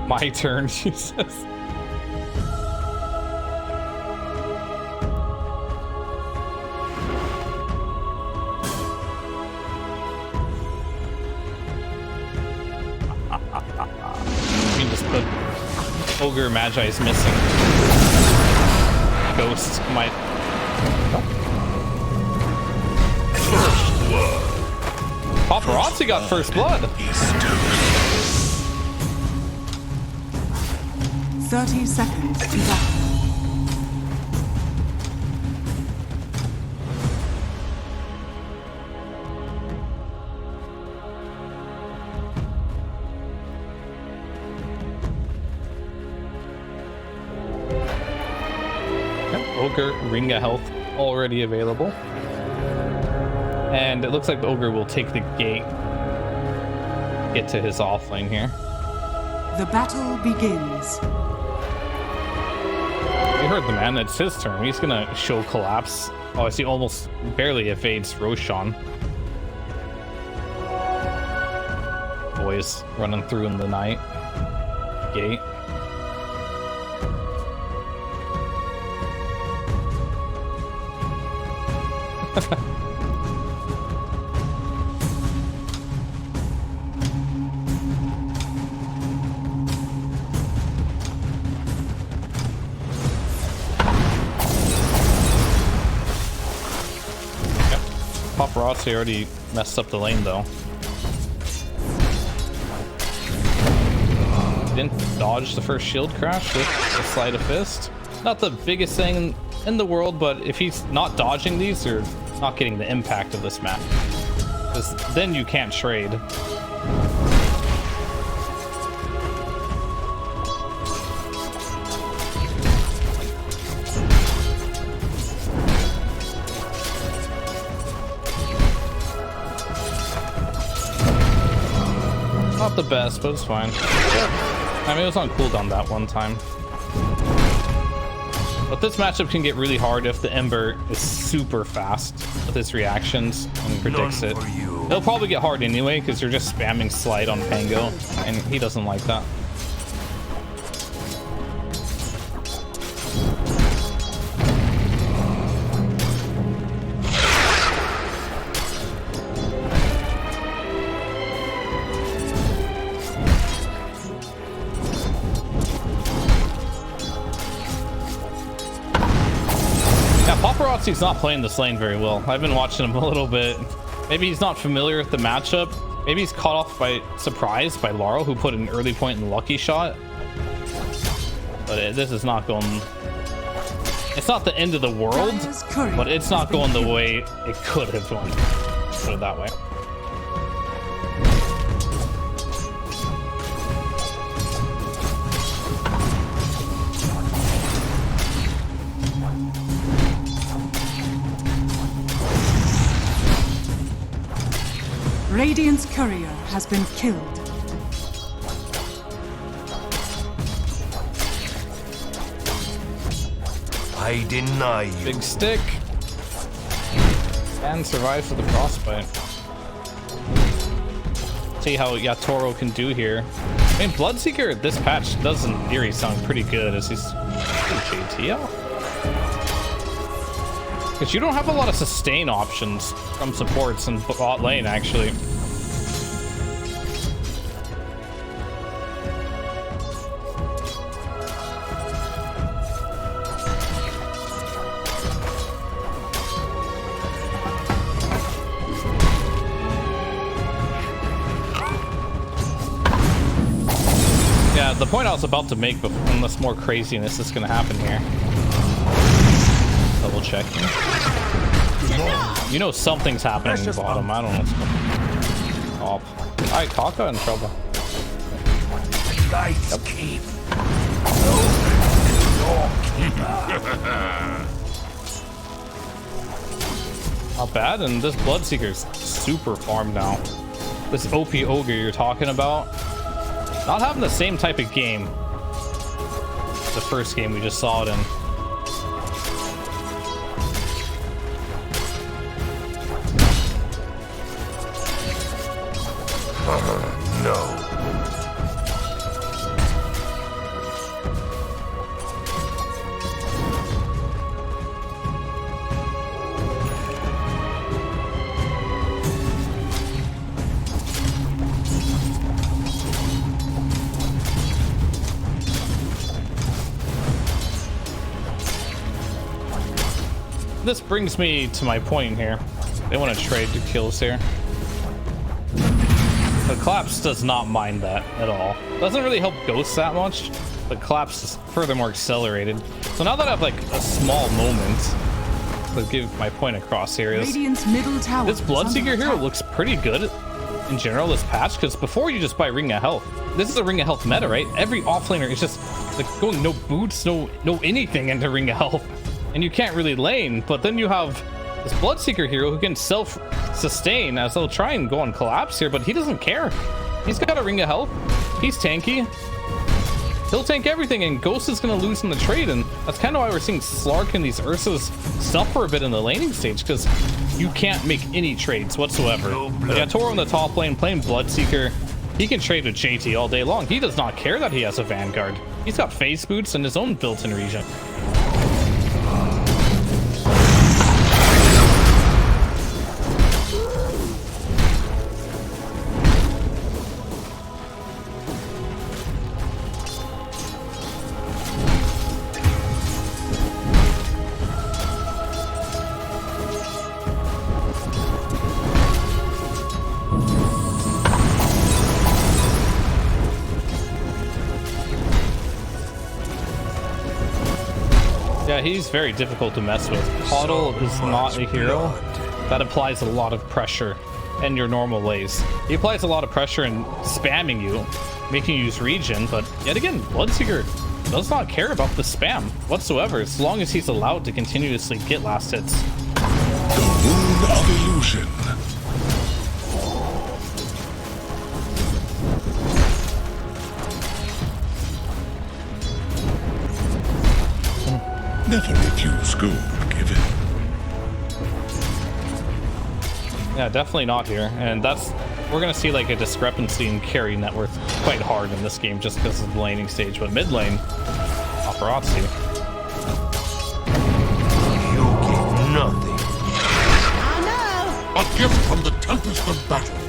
My turn, Jesus. You can just put Ogre Magi is missing. Ghost might. First blood. Paparazzi got first blood. 30 seconds to battle. Ogre Ringa health already available. And it looks like the Ogre will take the gate. Get to his off lane here. The battle begins. You heard the man, it's his turn. He's gonna show collapse. Oh, I see, almost barely evades Roshan. Boys running through in the night. Gate. Paparazzi already messed up the lane though. Didn't dodge the first shield crash with a sleight of fist. Not the biggest thing in the world, but if he's not dodging these, you're not getting the impact of this map. Because then you can't trade. Not the best, but it's fine. I mean, it was on cooldown that one time. But this matchup can get really hard if the Ember is super fast with his reactions and predicts it. It'll probably get hard anyway because you're just spamming slide on Pango, and he doesn't like that. Paparazzi's not playing this lane very well. I've been watching him a little bit. Maybe he's not familiar with the matchup. Maybe he's caught off by surprise by Laurel, who put an early point in Lucky Shot. But this is not going... It's not the end of the world, but it's not going the way it could have gone. Put it that way. Radiant's courier has been killed. I deny you. Big stick. And survive for the frostbite. See how Yatoro can do here. I mean, Bloodseeker, this patch does in theory sound pretty good as he's JTL. Because you don't have a lot of sustain options from supports in bot lane, actually. Yeah, the point I was about to make, unless more craziness is going to happen here. Double check. You know something's happening in the bottom. I don't know what's going on. Alright, Kaka in trouble. Lights keep. Not bad, and this Bloodseeker's super farmed now. This OP Ogre you're talking about, not having the same type of game the first game we just saw it in. No. this brings me to my point here. They want to trade the kills here. The Collapse does not mind that at all. Doesn't really help Ghost that much, but Collapse is furthermore accelerated. So now that I have like a small moment to give my point across here is Radiant's middle tower this Bloodseeker hero looks pretty good in general this patch, because before you just buy Ring of Health. This is a Ring of Health meta, right? Every offlaner is just like going no boots, no anything into Ring of Health, and you can't really lane. But then you have this Bloodseeker hero who can self-sustain, as they'll try and go on Collapse here, but he doesn't care. He's got a Ring of Health. He's tanky. He'll tank everything, and Ghost is going to lose in the trade, and that's kind of why we're seeing Slark and these Ursas suffer a bit in the laning stage, because you can't make any trades whatsoever. But Yatoro in the top lane playing Bloodseeker, he can trade with JT all day long. He does not care that he has a Vanguard. He's got phase boots and his own built-in regen. Yeah, he's very difficult to mess with. Kotl is not a hero that applies a lot of pressure in your normal ways. He applies a lot of pressure in spamming you, making you use regen, but yet again, Bloodseeker does not care about the spam whatsoever, as long as he's allowed to continuously get last hits. The wound of illusion. Never refuse gold given. Yeah, definitely not here, and we're gonna see like a discrepancy in carry net worth quite hard in this game just because of the laning stage. But mid lane, paparazzi. You get nothing. I know! A gift from the tempest of battle.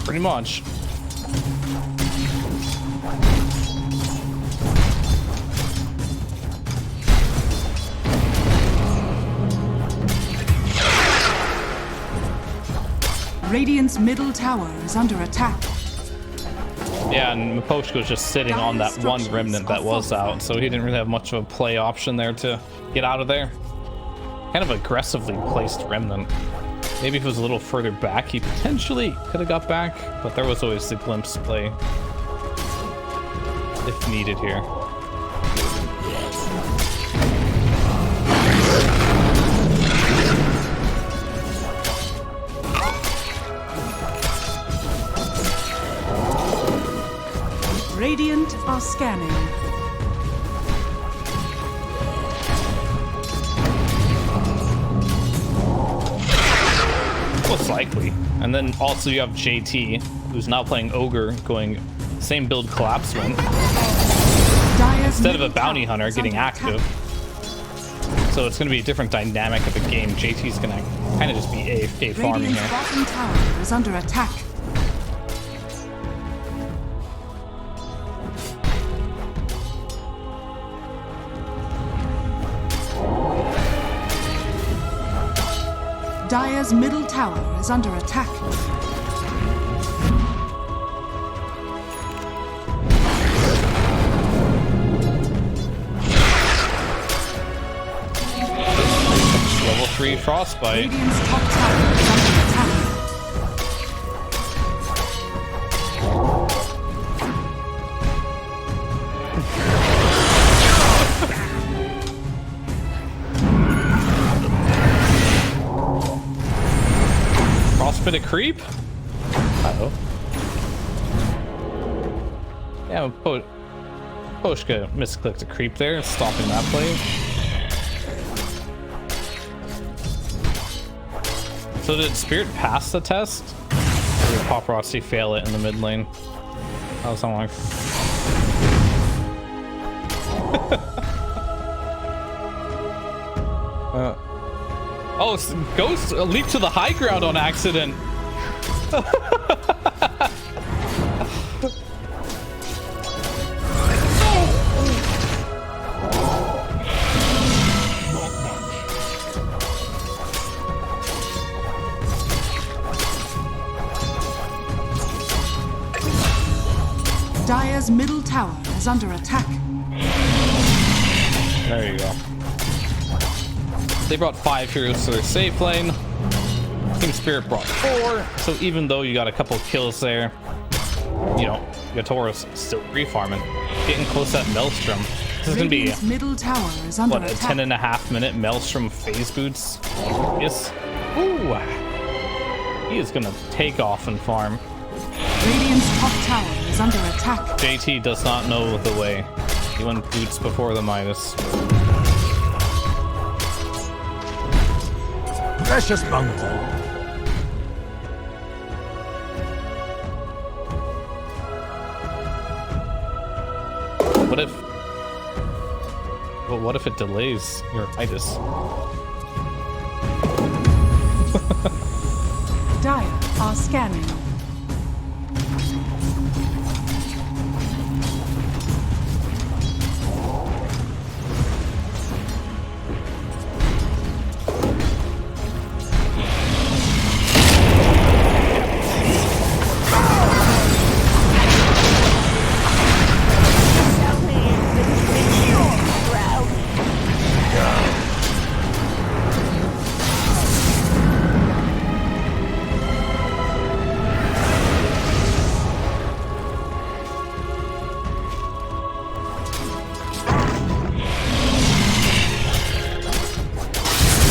Pretty much. Radiant's middle tower is under attack. Yeah, and Miposhko's just sitting on that one remnant that was out, so he didn't really have much of a play option there to get out of there. Kind of aggressively placed remnant. Maybe if it was a little further back, he potentially could have got back, but there was always the glimpse play if needed here. Radiant are scanning. Most likely. And then also you have JT, who's now playing Ogre, going same build Collapse win. Instead of a bounty hunter getting active. So it's going to be a different dynamic of the game. JT's going to kind of just be AFK farming Radiant's here. bottom tower is under attack. Dire's middle tower is under attack. Level 3 Frostbite. Radiant's top tower is under attack. Frostbite a creep? Uh-oh. Yeah, Poshka misclicked a creep there, stopping that play. So did Spirit pass the test? Or did Paparazzi fail it in the mid lane? That was not like. Oh, Ghost leaped to the high ground on accident. Dire's middle tower is under attack. There you go. They brought 5 heroes to their safe lane. TSpirit brought 4. So even though you got a couple kills there, you know, Yatoro's still refarming. Getting close to that Maelstrom. This is going to be, Radiant's middle tower is under what, a attack. 10.5 minute Maelstrom phase boots? Yes. Ooh. He is going to take off and farm. Radiant's top tower is under attack. JT does not know the way. He went boots before the Midas. Precious bounty. What if... Well, what if it delays your Midas? Dire are scanning.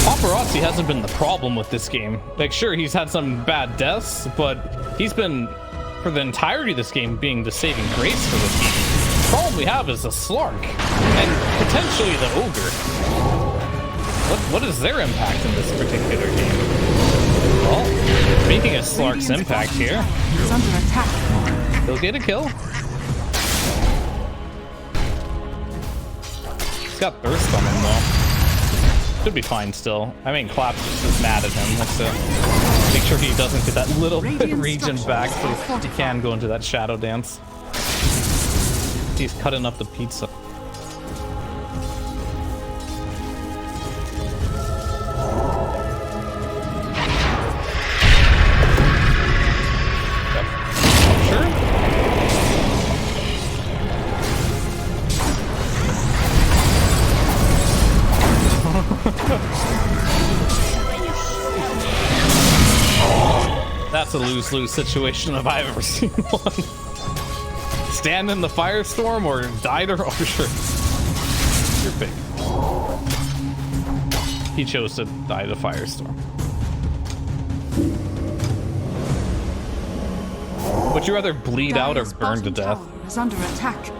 Paparazzi hasn't been the problem with this game. Like, sure, he's had some bad deaths, but he's been, for the entirety of this game, being the saving grace for this game. The problem we have is the Slark, and potentially the Ogre. What is their impact in this particular game? Well, speaking of Slark's impact here, Is under attack. he'll get a kill. He's got thirst on him, though. Should be fine still. I mean, Claps is just mad at him. Let's make sure he doesn't get that little bit of region back so he can go into that shadow dance. He's cutting up the pizza. Yep. Sure. That's a lose-lose situation if I've ever seen one. Stand in the firestorm or die to... Oh, sure. Your pick. He chose to die to firestorm. Would you rather bleed out or Dire's burn to bottom death? tower is under attack.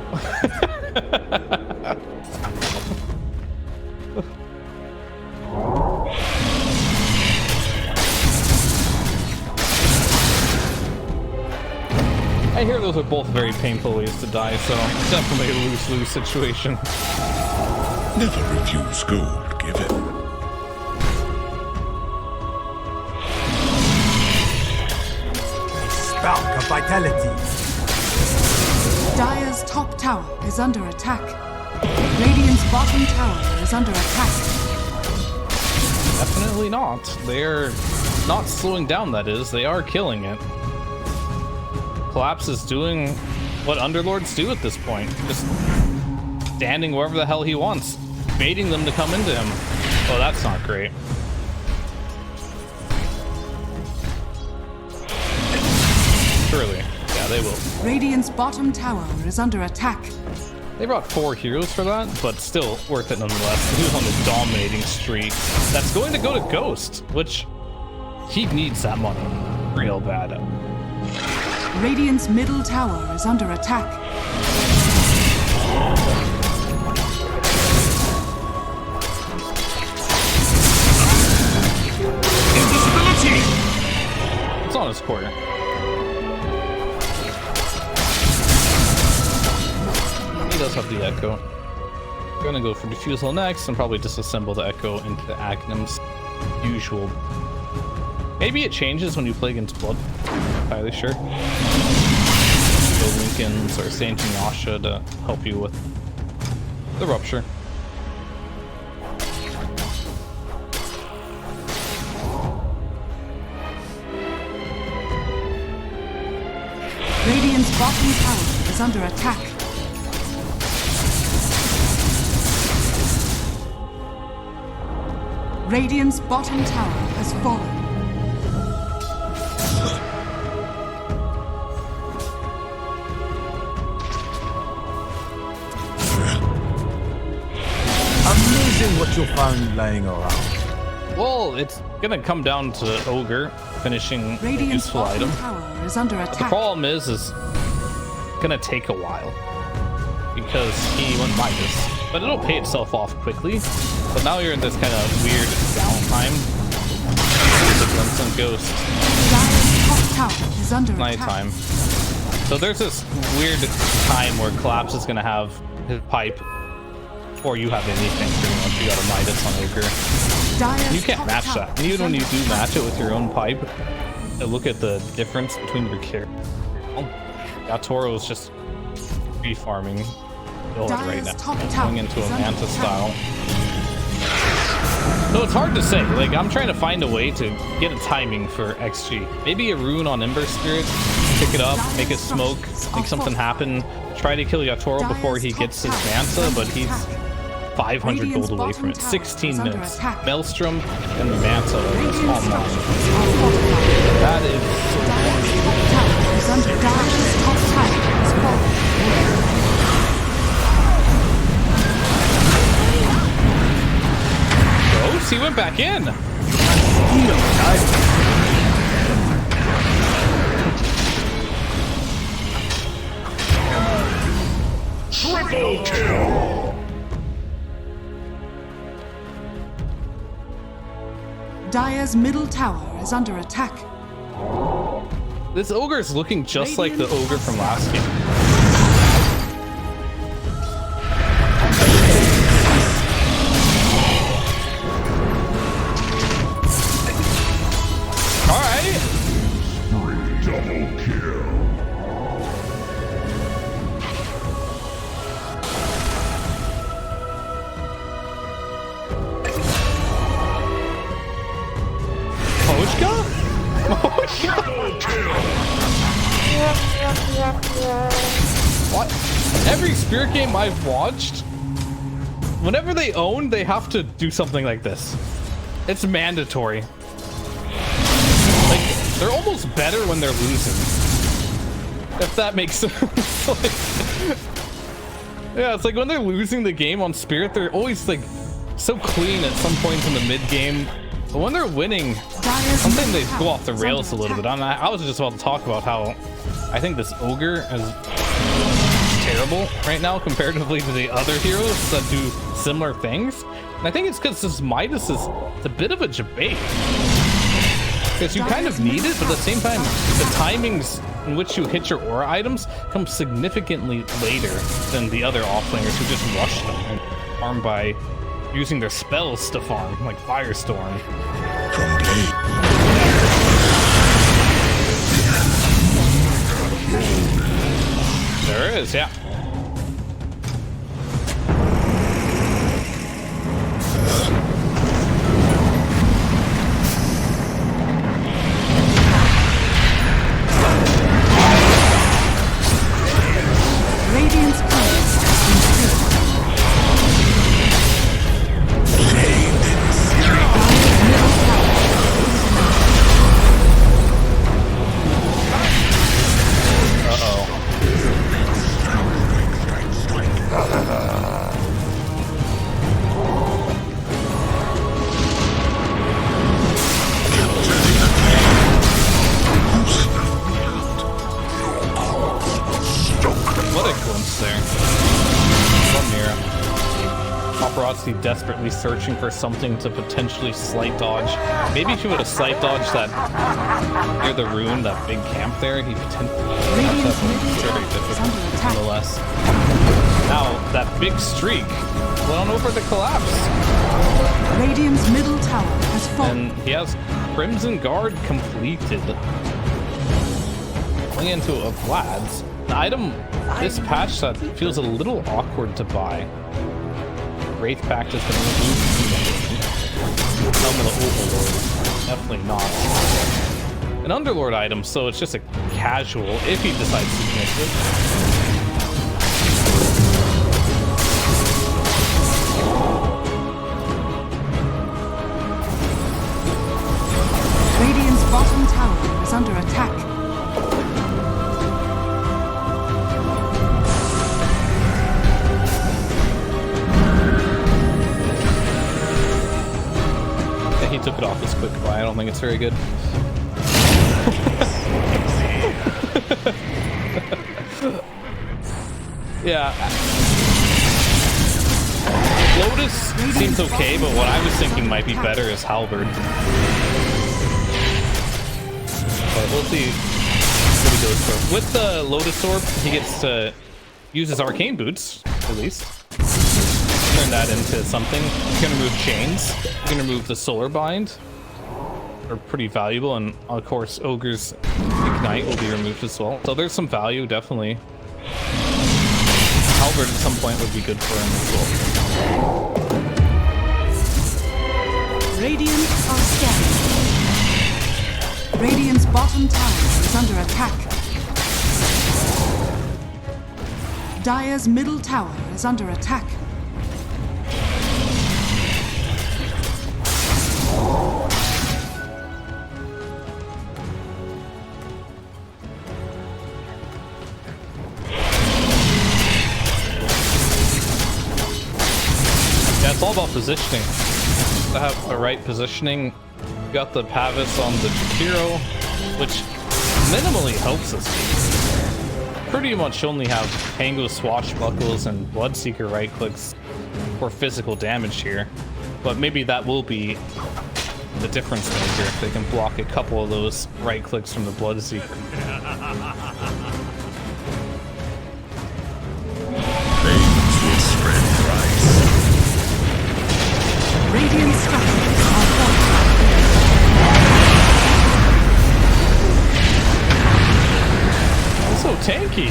I hear those are both very painful ways to die, so definitely a lose-lose situation. Never refuse gold given. Spark of vitality. Dire's top tower is under attack. Radiant's bottom tower is under attack. Definitely not. They're not slowing down, that is. They are killing it. Collapse is doing what Underlords do at this point. Just standing wherever the hell he wants. Baiting them to come into him. Oh, that's not great. Surely. Yeah, they will. Radiant's bottom tower is under attack. They brought 4 heroes for that, but still worth it nonetheless. He was on a dominating streak. That's going to go to Ghost, which he needs that money real bad. Radiant's middle tower is under attack. Invisibility! It's on his quarter. He does have the echo. Gonna go for Diffusal next and probably disassemble the Echo into the Agnum's usual. Maybe it changes when you play against Blood. Not entirely sure. Go Lincolns or Saint Yasha to help you with the Rupture. Radiant's bottom tower is under attack. Radiant's bottom tower has fallen. Amazing what you found lying around. Well, it's gonna come down to Ogre finishing a Radiant's useful bottom item. tower is under But the attack. problem is gonna take a while because he went Midas, but it'll pay itself off quickly. But now you're in this kind of weird downtime. The Glimpse and Ghost Dire's top tower is under nighttime. attack. So there's this weird time where Collapse is gonna have his pipe, or you have anything pretty much. You got a Midas on Ogre. Dire's You can't top match tower that. And is even when you under do attack. match it with your own pipe, look at the difference between your characters. Yatoro is just re-farming right Dire's now, top tower going into a is under Manta attack. style. So it's hard to say. Like, I'm trying to find a way to get a timing for XG. Maybe a rune on Ember Spirit, pick it up, make it smoke, make something happen. Try to kill Yatoro before he gets his Manta, but he's 500 gold away from it. 16 minutes. Maelstrom and the Manta is Radiant's online. structures are fortified. That is Dire's top tower is under Dire's top tower has fallen. gross. He went back in. Triple kill! Dire's middle tower is under attack. This ogre is looking just like the ogre from last game. Alright. Double kill. Pochka? Triple kill! What? Every Spirit game I've watched, whenever they own, they have to do something like this. It's mandatory. Like, they're almost better when they're losing. If that makes sense. Like, yeah, it's like when they're losing the game on Spirit, they're always like so clean at some points in the mid game. But when they're winning, Dire's something middle they tower go off the is rails a under little bit. attack. I was just about to talk about how I think this ogre is terrible right now comparatively to the other heroes that do similar things. And I think it's because this Midas is it's a bit of a debate. Because you kind of need it, but at the same time, the timings in which you hit your aura items come significantly later than the other offlaners who just rush them and farm by using their spells to farm, like Firestorm. From blade. There is, yeah. Radiant's curse has been killed. Dire's middle tower Uh-oh. What a glimpse there. From Mira. Paparazzi desperately searching for something to potentially slight dodge. Maybe if he would have slight dodged that near the rune, that big camp there, he potentially Radiant's that's middle very tower is difficult under attack. nonetheless. Now that big streak went on over the collapse. Radiant's middle tower has fallen. And he has Crimson Guard completed. Going into a Vlad's. An item this patch that feels a little awkward to buy. Wraith Pact has been removed. Helmet of Overlord. Definitely not. An Underlord item, so it's just a casual if he decides to commit it. Radiant's bottom tower is under attack. Yeah, he took it off this quick buy. I don't think it's very good. Yeah. Lotus seems okay, but what I was thinking might be better is Halberd. But we'll see what he goes for. With the Lotus Orb, he gets to use his Arcane Boots, at least. Turn that into something. You can remove Chains. You can remove the Solar Bind. Are pretty valuable, and of course, Ogre's Ignite will be removed as well. So there's some value, definitely. Halberd at some point would be good for him as well. Radiant are scanning. Radiant's bottom tower is under attack. Dire's middle tower is under attack. Yeah, it's all about positioning. To have the right positioning, you got the Pavis on the Jakiro, which minimally helps us. Pretty much only have Tango Swashbuckles and Bloodseeker right clicks for physical damage here, but maybe that will be the difference maker if they can block a couple of those right clicks from the Bloodseeker. Radiant structures are fortified. It's so tanky.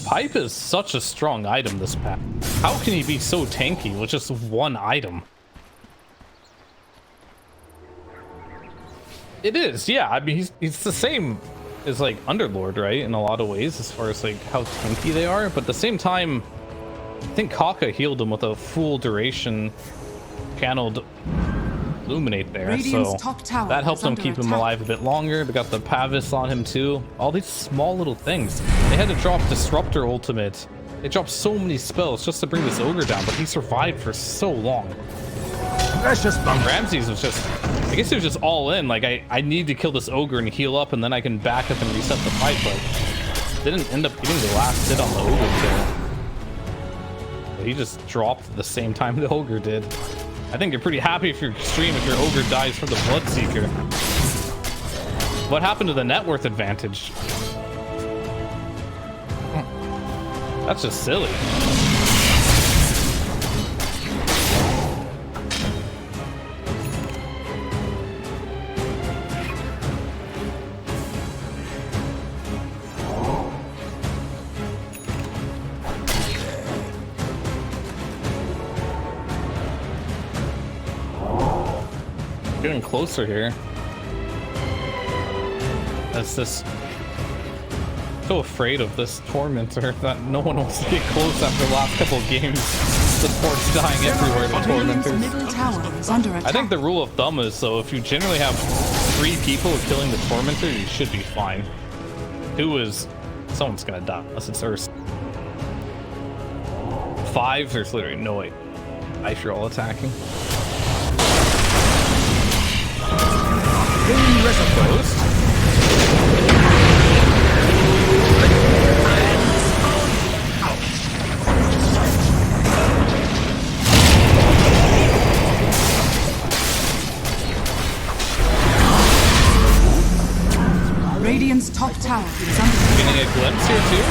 Pipe is such a strong item this pack. How can he be so tanky with just one item? It is, yeah. I mean, he's the same as like Underlord, right? In a lot of ways, as far as like how tanky they are. But at the same time, I think Kaka healed him with a full duration channeled Illuminate there, Radiant's so top tower that helps is him under keep him attack. alive a bit longer. They got the Pavis on him too. All these small little things. They had to drop Disruptor ultimate. They dropped so many spells just to bring this ogre down, but he survived for so long. Precious bump. Ramses was just, I guess he was just all in. Like, I need to kill this ogre and heal up, and then I can back up and reset the fight, but didn't end up getting the last hit on the ogre kill. But he just dropped at the same time the ogre did. I think you're pretty happy if you're extreme if your ogre dies from the Bloodseeker. What happened to the net worth advantage? That's just silly. Getting closer here. That's this. So afraid of this Tormentor that no one wants to get close after the last couple of games. The sport's dying everywhere to Radiant's Tormentors. middle tower is under attack. I think the rule of thumb is, so if you generally have 3 people killing the Tormentor, you should be fine. 2 is someone's gonna die unless it's Ursa. 5, there's literally no way. If you're all attacking. Radiant's top tower is under attack. Getting a glimpse here too.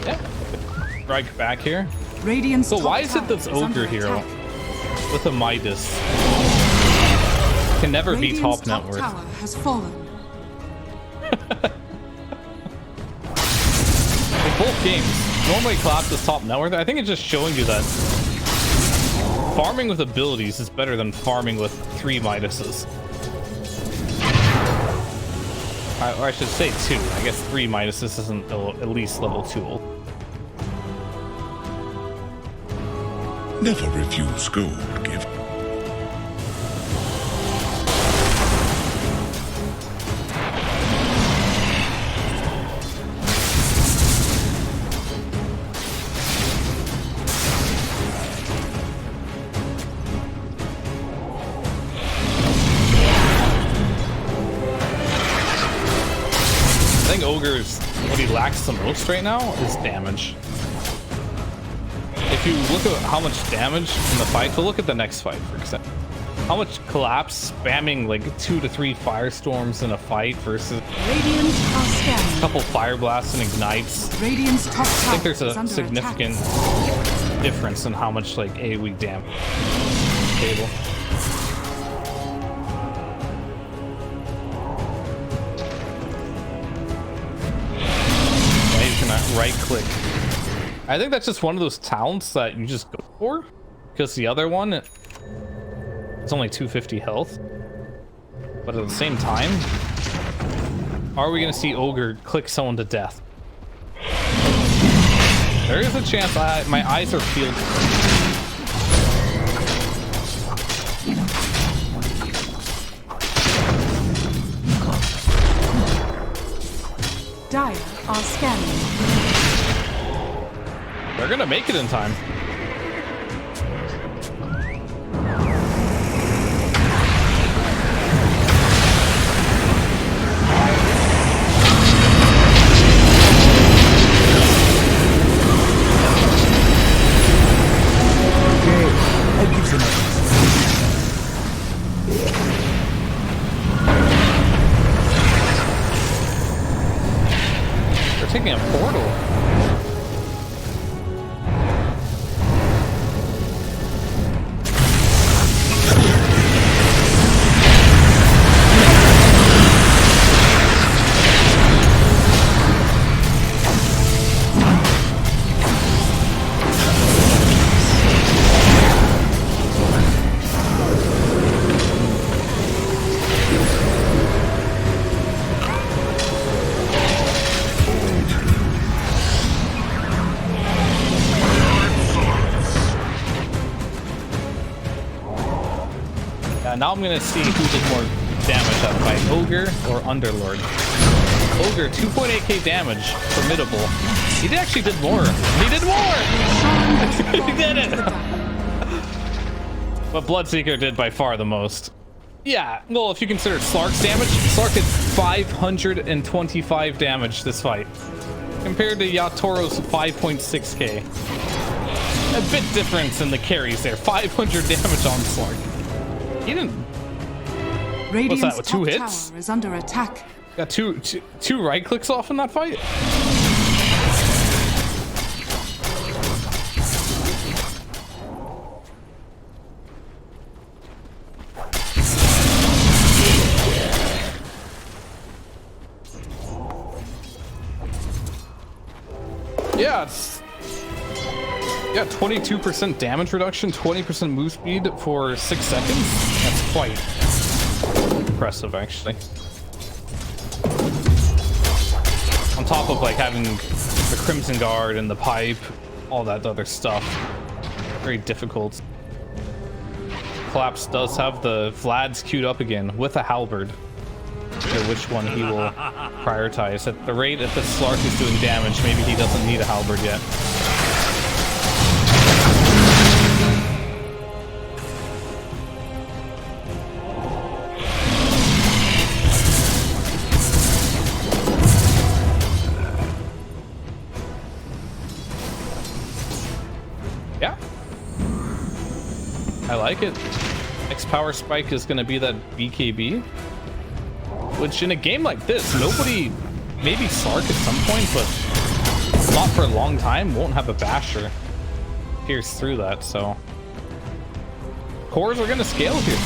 Yeah. Right back here. Radiant's So top why is it tower this is under ogre here attack. with a Midas can never be Radiant's top net worth? tower has fallen. In both games, normally collapse is top net worth. I think it's just showing you that farming with abilities is better than farming with 3 Midases. Or I should say 2. I guess 3 Midases isn't at least level 2 ult. Never refuse gold gift. I think Ogre's what he lacks the most right now is damage. If you look at how much damage in the fight, so look at the next fight for example. How much collapse spamming like 2 to 3 firestorms in a fight versus Radiant are scanning. a couple fire blasts and ignites. Radiant's top I tower think there's is a under significant attack. difference in how much like AoE damage table. Yeah, you can right click. I think that's just one of those talents that you just go for because the other one it's only 250 health. But at the same time, are we gonna see Ogre click someone to death? There is a chance my eyes are peeled. Dire are scanning. They're gonna make it in time. I'll give some others. They're taking a portal. Now I'm gonna see who did more damage out of fight, Ogre or Underlord. Ogre, 2.8k damage, formidable. He actually did more. He did more! He did it! But Bloodseeker did by far the most. Yeah, well, if you consider Slark's damage, Slark did 525 damage this fight, compared to Yatoro's 5.6k. A bit difference in the carries there. 500 damage on Slark. He didn't. Radiant's What's that, with 2 top hits? tower is under attack. Got two right clicks off in that fight. Yeah, it's 22% damage reduction, 20% move speed for 6 seconds. That's quite impressive, actually. On top of like having the Crimson Guard and the pipe, all that other stuff. Very difficult. Collapse does have the Vlads queued up again with a halberd. Which one he will prioritize. At the rate that the Slark is doing damage, maybe he doesn't need a halberd yet. Yeah. I like it. X power spike is going to be that BKB. Which in a game like this, nobody, maybe Slark at some point, but not for a long time, won't have a basher pierce through that, so. Cores are gonna scale here.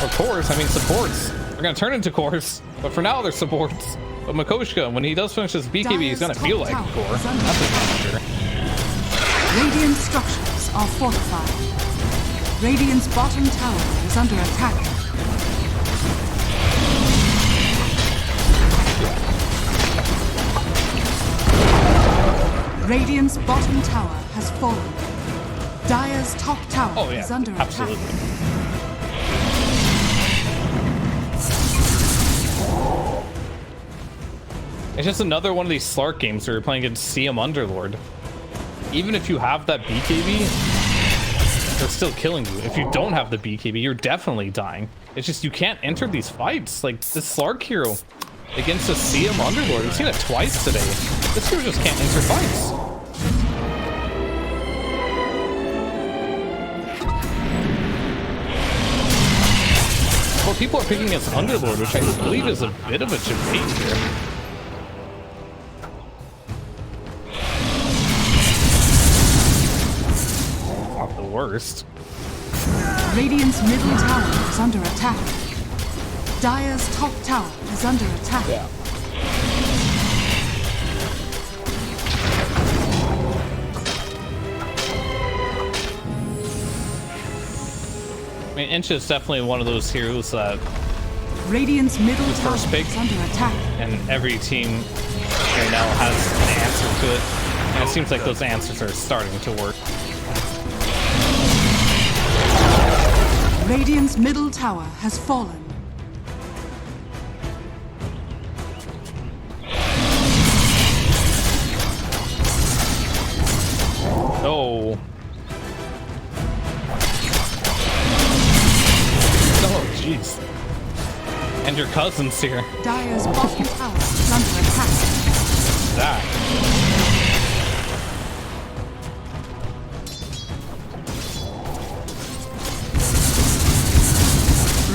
Or cores, I mean supports. They're gonna turn into cores, but for now they're supports. But Makoshka, when he does finish his BKB, he's gonna feel like a core. That's for sure. Radiant structures are fortified. Radiant's bottom tower is under attack. Radiant's bottom tower has fallen. Dire's top tower is under absolutely. attack. It's just another one of these Slark games where you're playing against CM Underlord. Even if you have that BKB, they're still killing you. If you don't have the BKB, you're definitely dying. It's just you can't enter these fights. Like this Slark hero against a CM Underlord. We've seen it twice today. This hero just can't enter fights. Well, people are picking against Underlord, which I believe is a bit of a debate here. Not the worst. Radiant's middle tower is under attack. Dire's top tower is under attack. Yeah. I mean, Inch is definitely one of those heroes that Radiant's middle tower first pick, is under attack. and every team right now has an answer to it. And it seems like those answers are starting to work. Radiant's middle tower has fallen. Oh. Oh, jeez. And your cousin's here. Dire's bottom tower is under attack. That.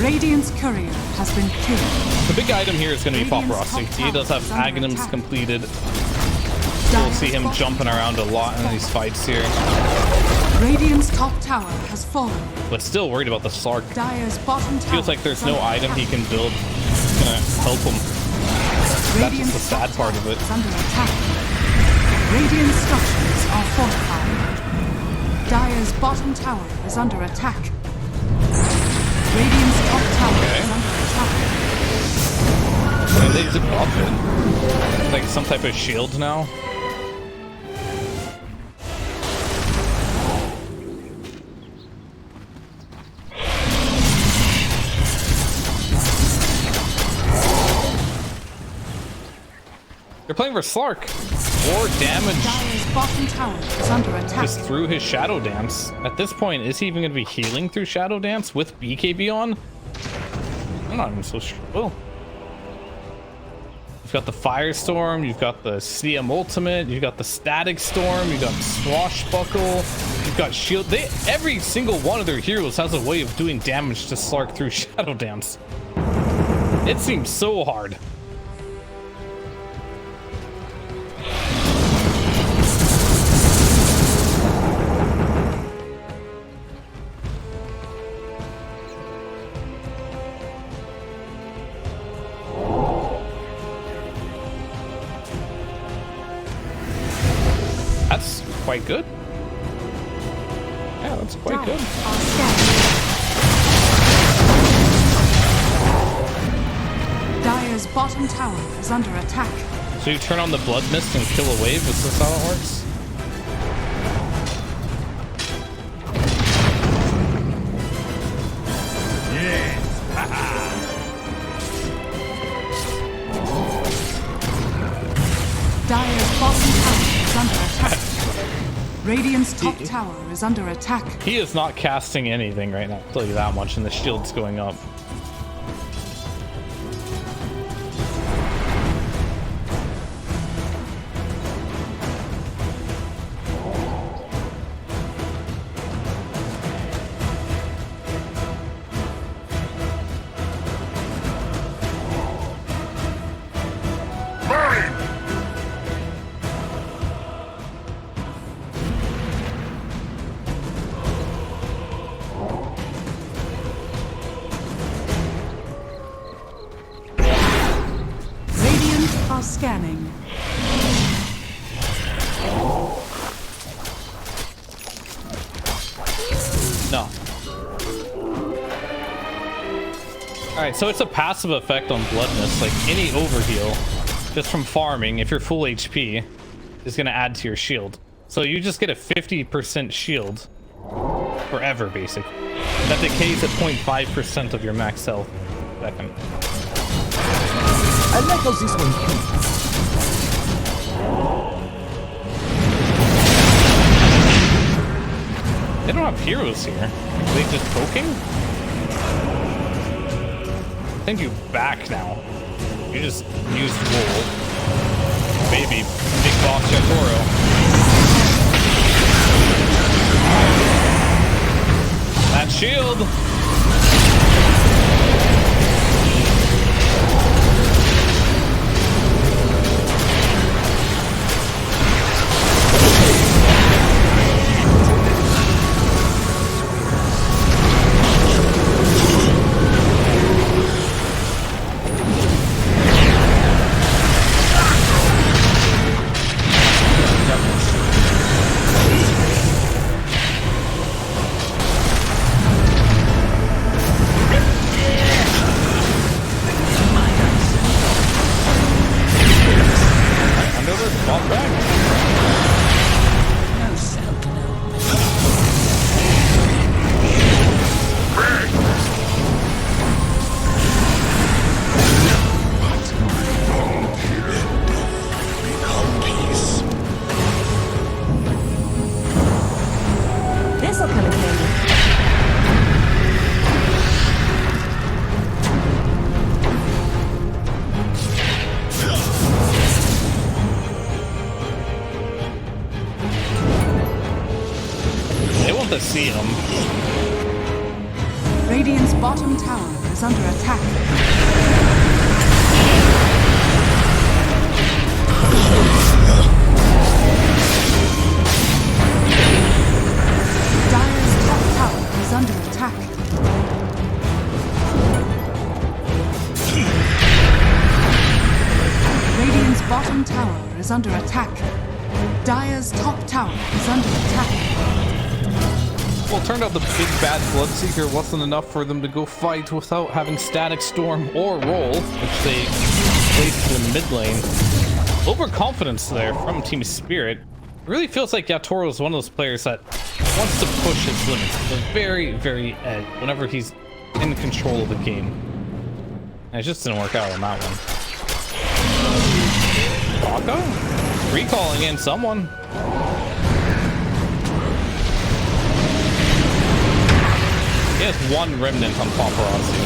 Radiant's courier has been killed. The big item here is going to be Paparazzi. He does have Aghanims completed. We'll see him jumping around a lot in these fights here. Radiant's top tower has fallen. But still worried about the Slark. Dire's bottom tower Feels like there's is no under item he attack. can build that's gonna help him. That's just the sad part of it. Is under attack. Radiant structures are fortified. Dire's bottom tower is under attack. Radiant's top tower is under attack. I mean, they did buff it. Like some type of shield now. They're playing for Slark. More damage Dire's bottom tower is under attack. just through his Shadow Dance. At this point, is he even going to be healing through Shadow Dance with BKB on? I'm not even so sure. Well, you've got the Firestorm, you've got the CM Ultimate, you've got the Static Storm, you've got Swashbuckle, you've got Shield. Every single one of their heroes has a way of doing damage to Slark through Shadow Dance. It seems so hard. That's quite good. Yeah, that's quite good. Dire's bottom tower is under attack. So you turn on the Blood Mist and kill a wave? Is this how it works? Dire's bottom tower is under attack. Radiant's top tower is under attack. He is not casting anything right now, I'll tell you that much, and the shield's going up. Scanning. No. Alright, so it's a passive effect on bloodness. Like any overheal, just from farming, if you're full HP, is going to add to your shield. So you just get a 50% shield forever, basically. That decays at 0.5% of your max health per second. I like how this one keeps. They don't have heroes here. Are they just poking? I think you back now. You just used wool. Baby, big boss Yatoro. That shield! See him. Radiant's bottom tower is under attack. Dire's top tower is under attack. Radiant's bottom tower is under attack. Dire's top tower is under attack. Well, it turned out the big bad Bloodseeker wasn't enough for them to go fight without having Static Storm or Roll, which they placed in the mid lane. Overconfidence there from TSpirit. It really feels like Yatoro is one of those players that wants to push his limits to the very, very edge whenever he's in control of the game. And it just didn't work out on that one. Baka? Recalling in someone. He has one remnant on Paparazzi.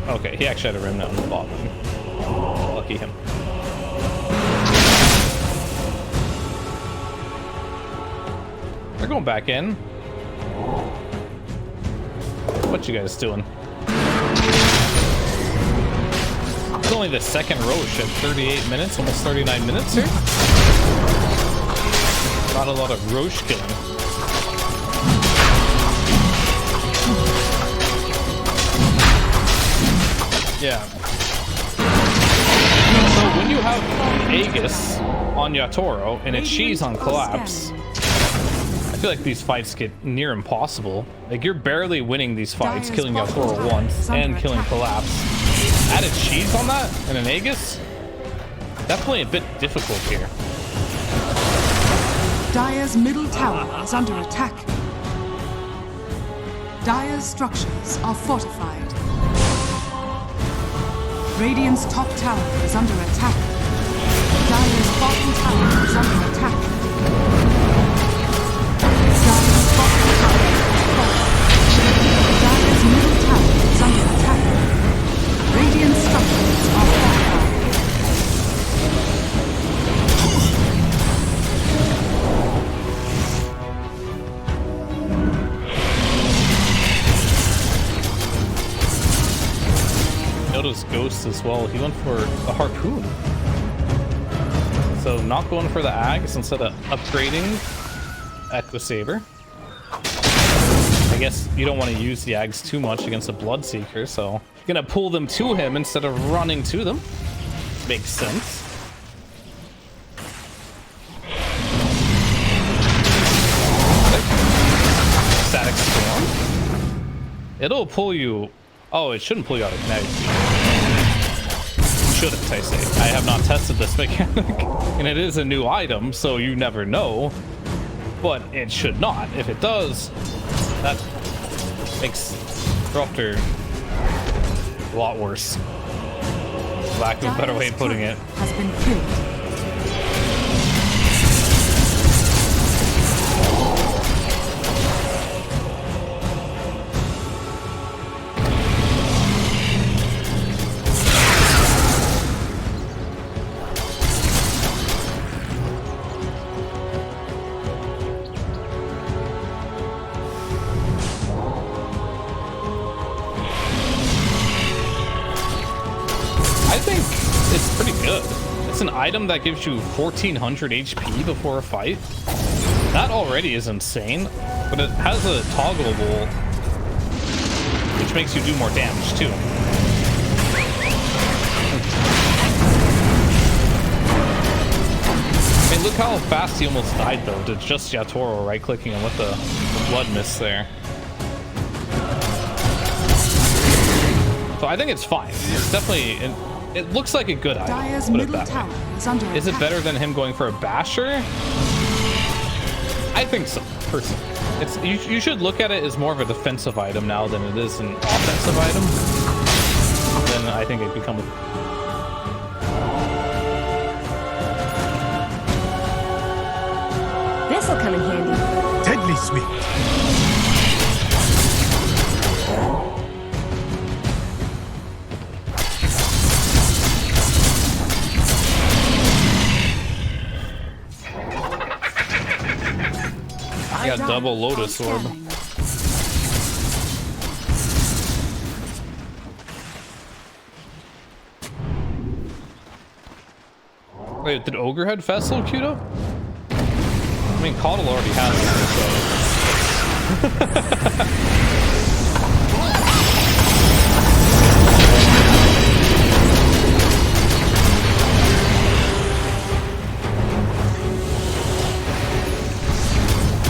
Okay, he actually had a remnant on the bottom. Lucky him. They're going back in. What you guys doing? It's only the second Roche at 38 minutes, almost 39 minutes here. Not a lot of Roche killing. Yeah. So when you have Aegis on Yatoro and a cheese on Collapse, I feel like these fights get near impossible. Like, you're barely winning these fights, killing Yatoro once and killing Collapse. Add a cheese on that and an Aegis? Definitely a bit difficult here. Dire's middle tower is under attack. Dire's structures are fortified. Radiant's top tower is under attack. Dire's bottom tower is under attack. Dire's bottom tower is falling. Dire's middle tower is under attack. Radiant structures are fortified. Notice Ghost as well. He went for a harpoon. So not going for the Ags instead of upgrading Echo Saber. I guess you don't want to use the Ags too much against a Bloodseeker, so you're gonna pull them to him instead of running to them. Makes sense. Static Storm. It'll pull you. Oh, it shouldn't pull you out of kinetic speed. Shouldn't, I say. I have not tested this mechanic, and it is a new item, so you never know. But it should not. If it does, that makes Disruptor a lot worse. Lack of a better way of putting it. Has been killed. An item that gives you 1400 HP before a fight. That already is insane, but it has a toggleable which makes you do more damage too. I mean, look how fast he almost died though to just Yatoro right clicking him with the blood mist there. So I think it's fine. It's definitely it looks like a good item. Dire's middle tower is under attack. Is it better than him going for a basher? I think so, personally. It's you should look at it as more of a defensive item now than it is an offensive item. Then I think it becomes. This'll come in handy. Deadly sweet. I got double Lotus Orb. Wait, did Ogre Head Vessel queued up? I mean, Kotl already has it, so.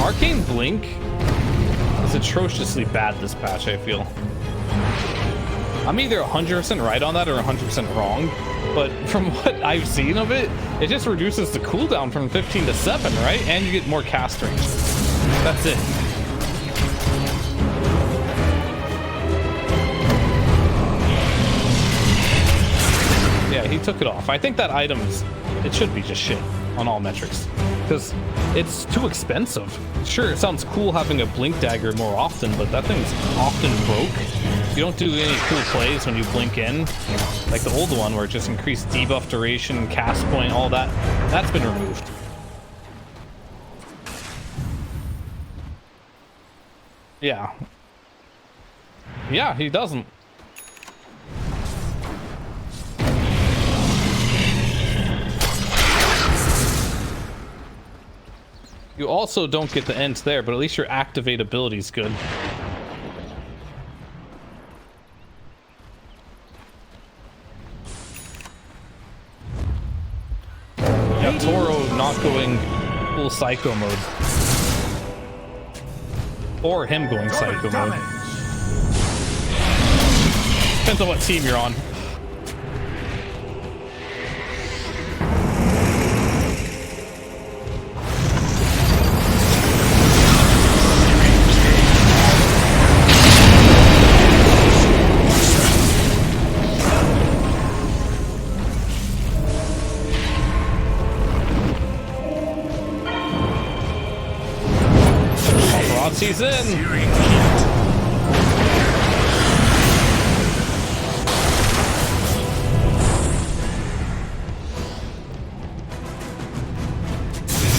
Arcane Blink is atrociously bad this patch, I feel. I'm either 100% right on that or 100% wrong, but from what I've seen of it, it just reduces the cooldown from 15 to 7, right? And you get more cast range. That's it. Yeah, he took it off. I think that item it should be just shit on all metrics because it's too expensive. Sure, it sounds cool having a blink dagger more often, but that thing's often broke. You don't do any cool plays when you blink in, like the old one where it just increased debuff duration, cast point, all that. That's been removed. Yeah. Yeah, he doesn't. You also don't get the ends there, but at least your activate ability is good. Yatoro not going full psycho mode. Or him going psycho mode. Depends on what team you're on.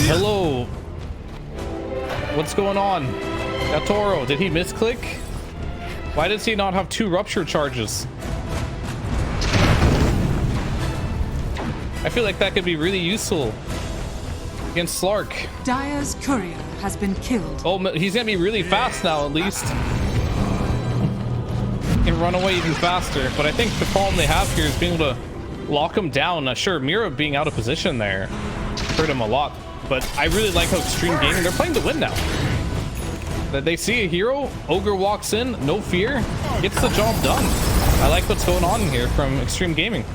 Hello. What's going on? Yatoro, did he misclick? Why does he not have 2 rupture charges? I feel like that could be really useful against Slark. Dire's courier has been killed. Oh, he's gonna be really fast now, at least. He can run away even faster. But I think the problem they have here is being able to lock him down. Sure, Mira being out of position there hurt him a lot. But I really like how Extreme Gaming, they're playing to win now. They see a hero, Ogre walks in, no fear, gets the job done. I like what's going on here from Extreme Gaming.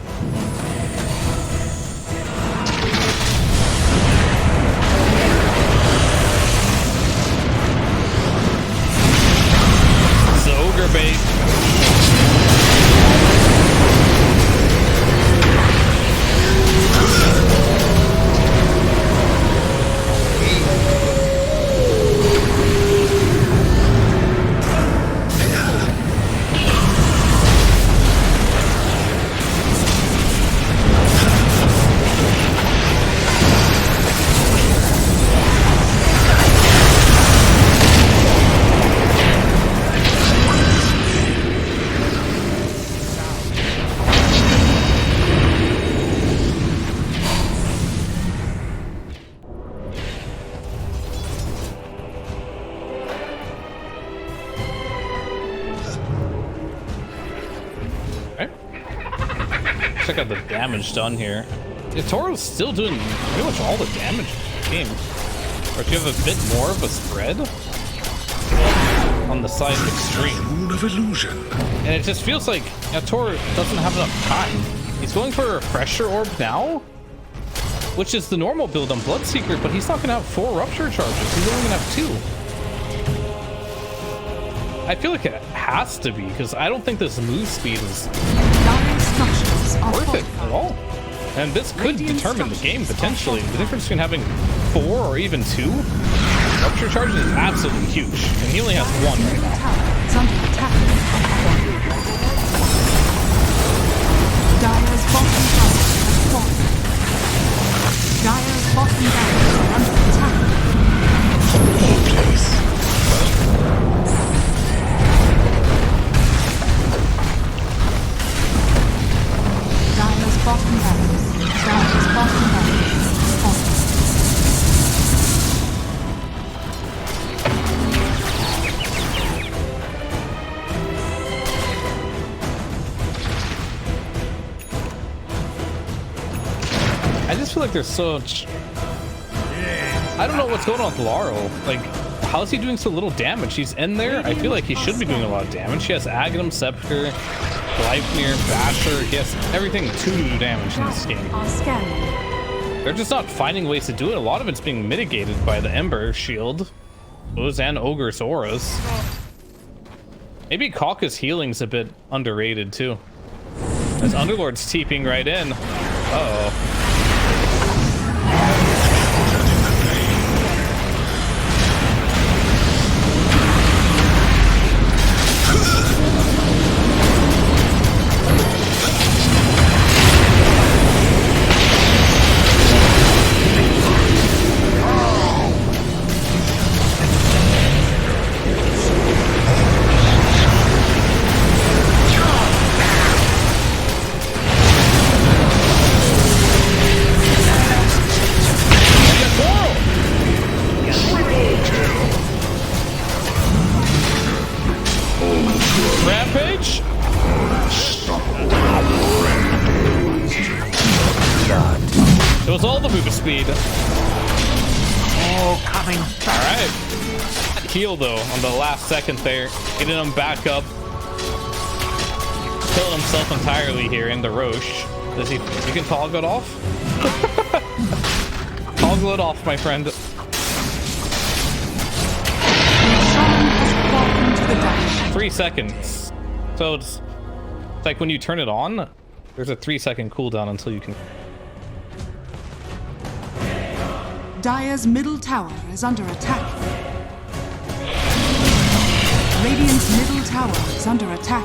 It's the Ogre bait. Check out the damage done here. Yatoro's still doing pretty much all the damage in the game. Or if you have a bit more of a spread on the side of Extreme. Moon of illusion. And it just feels like Yatoro doesn't have enough time. He's going for a Refresher Orb now, which is the normal build on Bloodseeker, but he's not going to have 4 Rupture charges. He's only going to have 2. I feel like it has to be, because I don't think this move speed is worth it at all. And this could determine the game, potentially. The difference between having 4 or even 2 Rupture charges is absolutely huge. And he only has 1 right now. Dire's bottom tower has fallen. Dire's bottom barracks are under attack. Dire's bottom barracks. Dire's bottom barracks has fallen. I just feel like there's so much... I don't know what's going on with Laurel. Like, how is he doing so little damage? He's in there. I feel like he should be doing a lot of damage. He has Aghanim, Scepter, Gleipnir, Basher. He has everything to do damage in this game. They're just not finding ways to do it. A lot of it's being mitigated by the Ember shield. Those and Ogre's auras. Maybe Kaka's healing's a bit underrated too. As Underlord's TPing right in. Uh-oh. Rampage? It was all the move speed. Oh, coming back. Alright. Heal though on the last second there. Getting him back up. Killing himself entirely here in the Roche. Does he you can toggle it off? Toggle it off, my friend. Shaman has fallen to the dash. 3 seconds. So it's like when you turn it on, there's a 3-second cooldown until you can. Dire's middle tower is under attack. tower is under attack.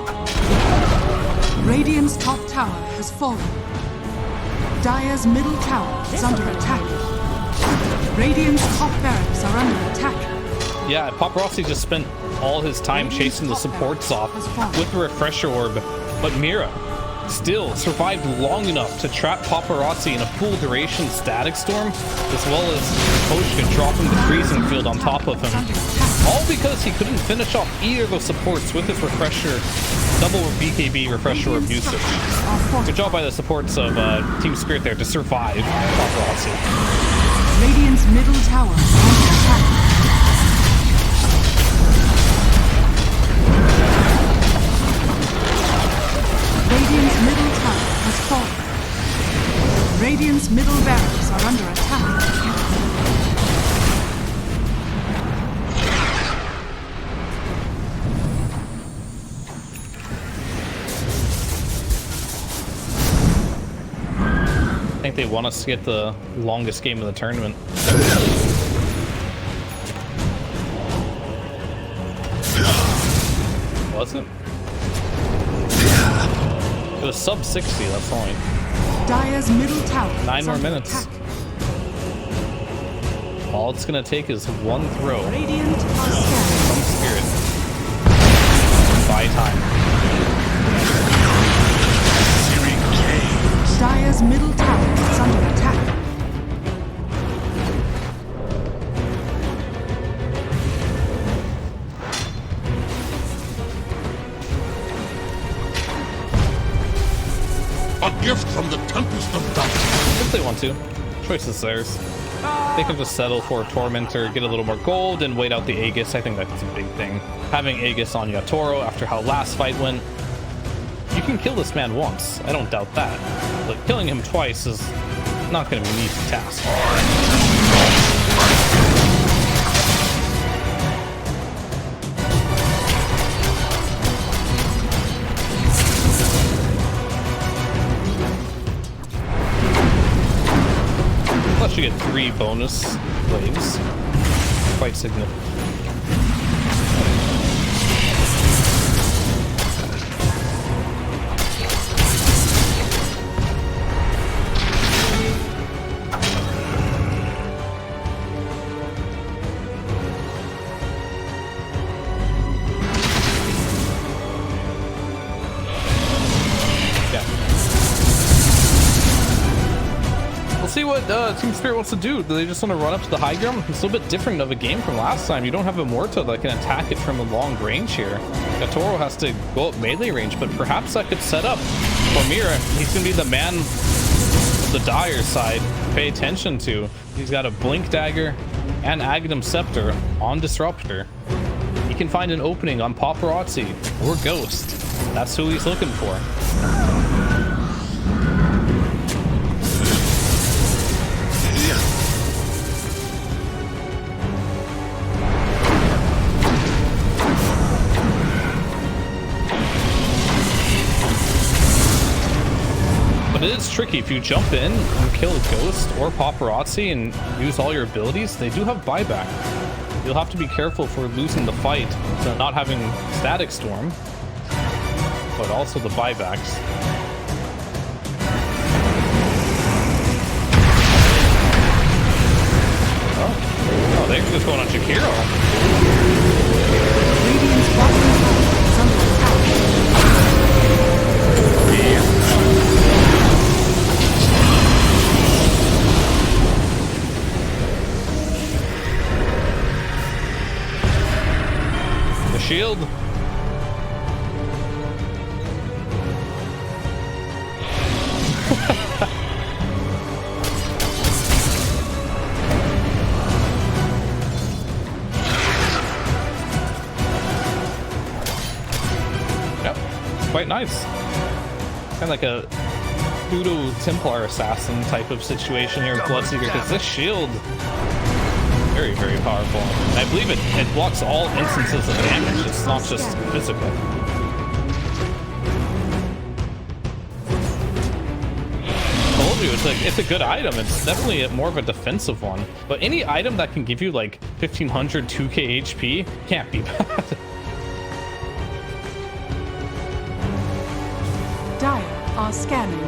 Radiant's top tower has fallen. Dire's middle tower is under attack. Radiant's top barracks are under attack. Yeah, Paparazzi just spent all his time chasing the supports off with the refresher orb, but Mira still survived long enough to trap Paparazzi in a full duration static storm, as well as Koshka dropping the freezing field on top of him. All because he couldn't finish off either of those supports with his refresher, double BKB refresher orb usage. Good job by the supports of TSpirit there to survive Paparazzi. Radiant's middle tower is under attack. Radiant's middle tower has fallen. Radiant's middle barracks are under attack. I think they want us to get the longest game of the tournament. Was it? It was sub 60, that's only. Dire's middle tower. 9 more minutes. All it's gonna take is one throw Radiant are scared. from Spirit. Buy time. Dire's middle tower is under attack. A gift from the Tempest of Darkness. If they want to. Choice is theirs. They can just settle for a Tormentor, get a little more gold, and wait out the Aegis. I think that's a big thing. Having Aegis on Yatoro after how last fight went. You can kill this man once, I don't doubt that. But killing him twice is not going to be an easy task. Plus you get 3 bonus waves. Quite significant. See what TSpirit wants to do. Do they just want to run up to the high ground? It's a little bit different of a game from last time. You don't have a Morta that can attack it from a long range here. Yatoro has to go up melee range, but perhaps that could set up for Mira. He's going to be the man of the Dire side to pay attention to. He's got a Blink Dagger and Aghanim Scepter on Disruptor. He can find an opening on Paparazzi or Ghost. That's who he's looking for. It is tricky. If you jump in and kill a Ghost or Paparazzi and use all your abilities, they do have buyback. You'll have to be careful for losing the fight to not having Static Storm, but also the buybacks. Oh, they're just going on Jakiro. Radiant's bottom tower is under attack. Shield. Yep, quite nice. Kind of like a pseudo Templar assassin type of situation here with Bloodseeker, because this shield very, very powerful. And I believe it blocks all instances of damage. It's not just physical. I told you, it's a good item. It's definitely more of a defensive one. But any item that can give you like 1500, 2k HP can't be bad. are scanning.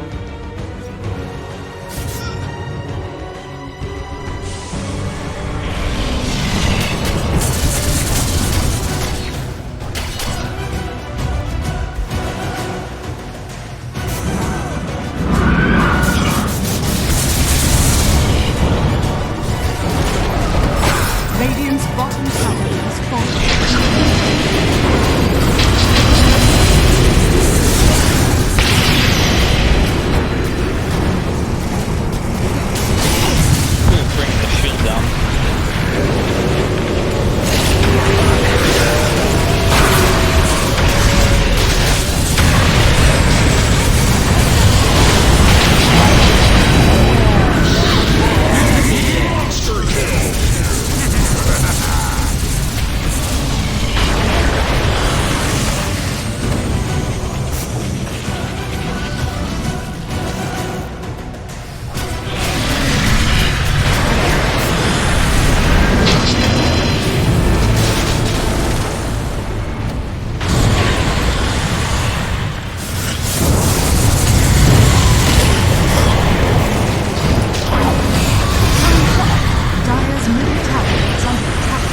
Radiant's bottom tower has Bringing the shield down. Dire's middle tower is under attack.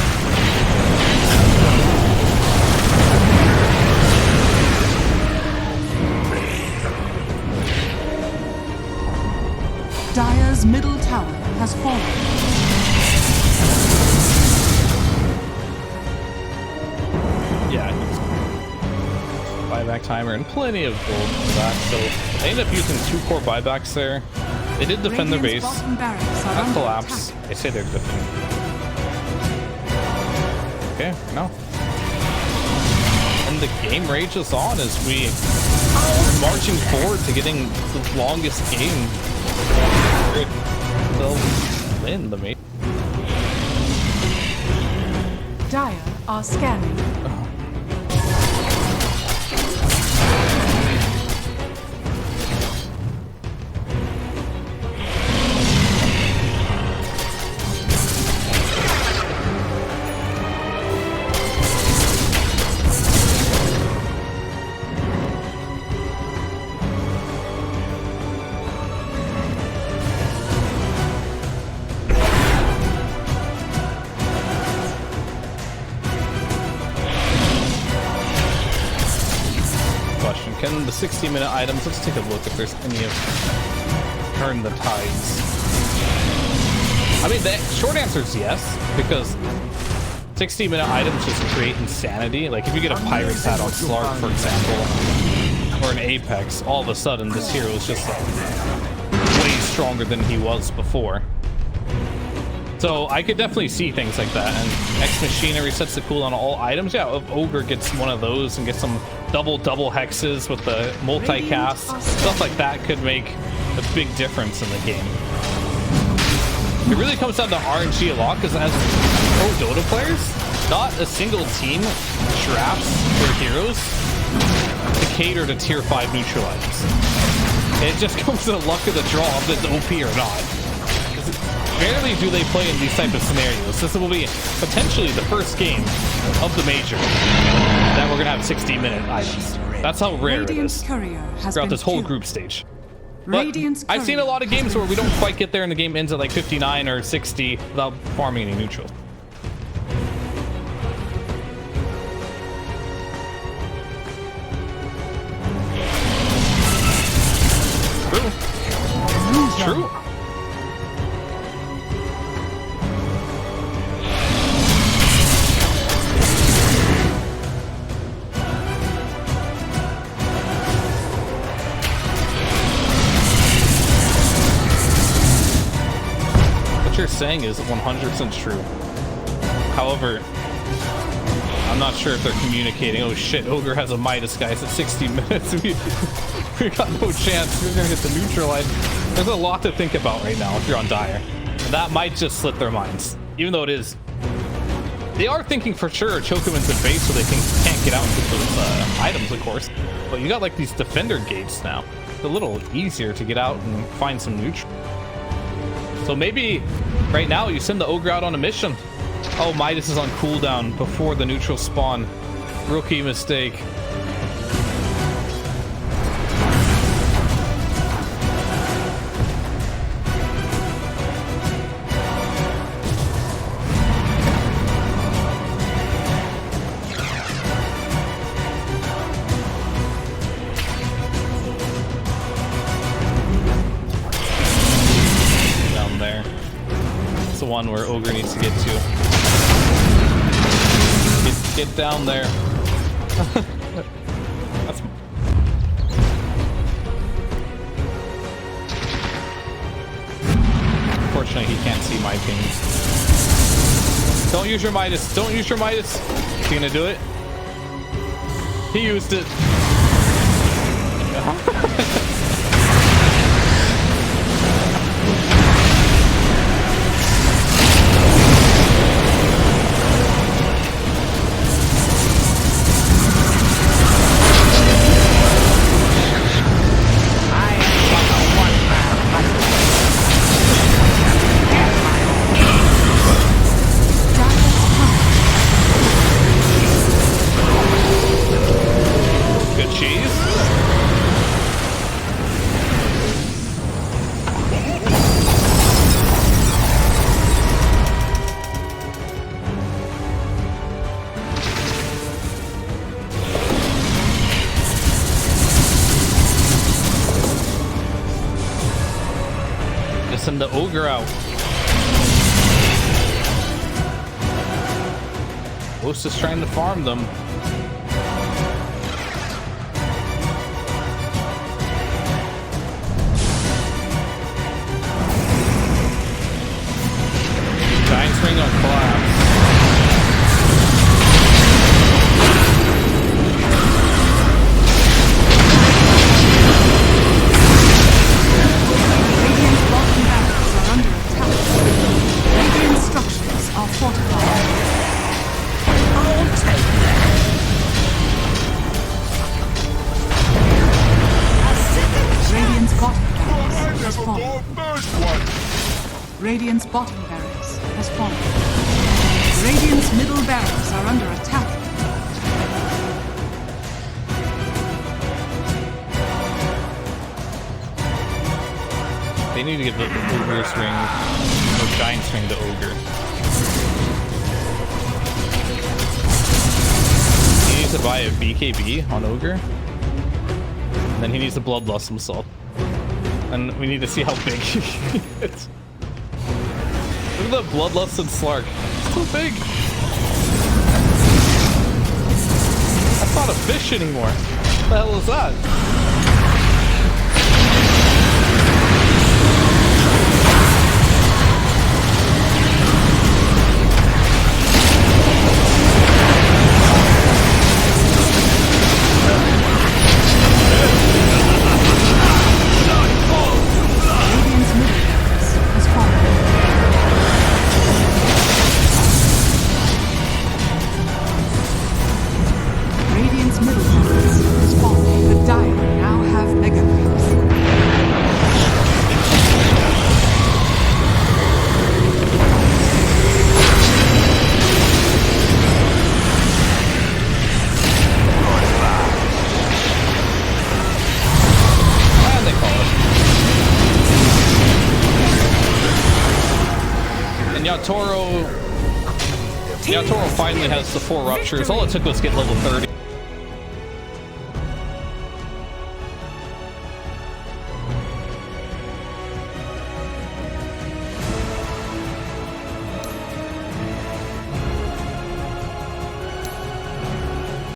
Dire's middle tower has fallen. Yeah. Buyback timer and plenty of gold for that. So they ended up using 2 core buybacks there. They did defend their base. Radiant's bottom barracks are That under collapse. attack. They say they're defending. Okay, no. And the game rages on as we are marching forward to getting the longest game. They'll win the main. Dire are scanning. Question. Can the 60-minute items, let's take a look if there's any of turn the tides. I mean, the short answer is yes, because 60-minute items just create insanity. Like if you get a pirate's hat on Slark, for example, or an Apex, all of a sudden this hero is just like way stronger than he was before. So I could definitely see things like that. And X Machinery sets the cooldown on all items. Yeah, if Ogre gets one of those and gets some double hexes with the multicast, stuff like that could make a big difference in the game. It really comes down to RNG a lot, because as pro Dota players, not a single team drafts their heroes to cater to tier 5 neutral items. It just comes to the luck of the draw if it's OP or not. Rarely do they play in these type of scenarios. This will be potentially the first game of the major that we're gonna have 60-minute items. That's how rare it Radiant's is courier has throughout been this whole killed. group stage. But Radiant's I've seen a courier lot of has games been where we don't quite get there and the game ends at like 59 or 60 without farming any neutrals. True. True. What you're saying is 100% true. However, I'm not sure if they're communicating. Oh shit, Ogre has a Midas, guys, at 60 minutes. we got no chance. We're gonna hit the neutral line. There's a lot to think about right now if you're on Dire. And that might just slip their minds. Even though it is. They are thinking for sure choke him into base so they can't get out and get those items, of course. But you got like these defender gates now. It's a little easier to get out and find some neutral. So maybe right now you send the Ogre out on a mission. Oh, Midas is on cooldown before the neutral spawn. Rookie mistake. one where Ogre needs to get to. Get down there. That's... Unfortunately, he can't see my pings. Don't use your Midas. Don't use your Midas. Is he gonna do it? He used it. Good cheese. Just send the Ogre out. Ghost is trying to farm them. Giant swing on collapse. Radiant's bottom barracks are under attack. Radiant structures are fortified. I'll take that. Radiant's bottom barracks has fallen. Radiant's bottom barracks has fallen. Radiant's middle barracks are under attack. They need to give the Ogre swing or Giant swing to Ogre. He needs to buy a BKB on Ogre. And then he needs to Bloodlust himself. And we need to see how big he gets. Look at the Bloodlust and Slark. It's so big. That's not a fish anymore. What the hell is that? Radiant's middle barracks has fallen. Radiant's middle barracks has fallen. The Dire now have mega creeps. And they call it. And Yatoro finally has the 4 ruptures. All it took was get level 30.